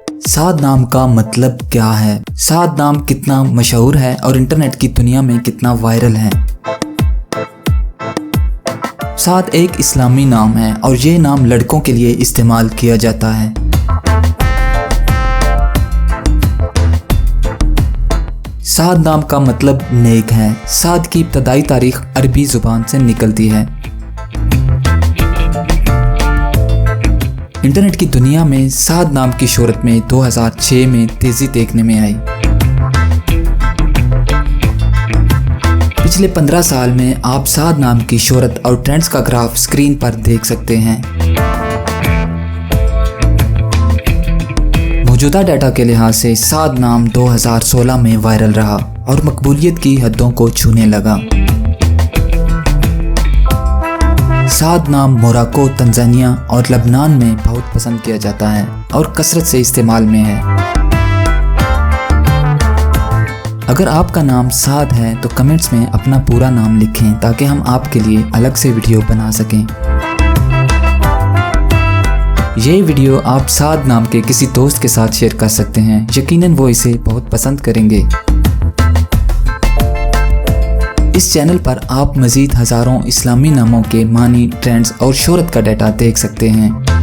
साद नाम का मतलब क्या है? साद नाम कितना मशहूर है और इंटरनेट की दुनिया में कितना वायरल है? साद एक इस्लामी नाम है और ये नाम लड़कों के लिए इस्तेमाल किया जाता है। साद नाम का मतलब नेक है। साद की इब्तदाई तारीख अरबी जुबान से निकलती है। इंटरनेट की दुनिया में साद नाम की शोहरत में 2006 में तेजी देखने में आई। पिछले 15 साल में आप साद नाम की शोहरत और ट्रेंड्स का ग्राफ स्क्रीन पर देख सकते हैं। मौजूदा डाटा के लिहाज से साद नाम 2016 में वायरल रहा और मकबूलियत की हदों को छूने लगा। साद नाम मोरक्को, तंजानिया और लबनान में बहुत पसंद किया जाता है और कसरत से इस्तेमाल में है। अगर आपका नाम साद है तो कमेंट्स में अपना पूरा नाम लिखें ताकि हम आपके लिए अलग से वीडियो बना सकें। ये वीडियो आप साद नाम के किसी दोस्त के साथ शेयर कर सकते हैं, यकीनन वो इसे बहुत पसंद करेंगे। इस चैनल पर आप मज़ीद हज़ारों इस्लामी नामों के मानी, ट्रेंड्स और शोहरत का डाटा देख सकते हैं।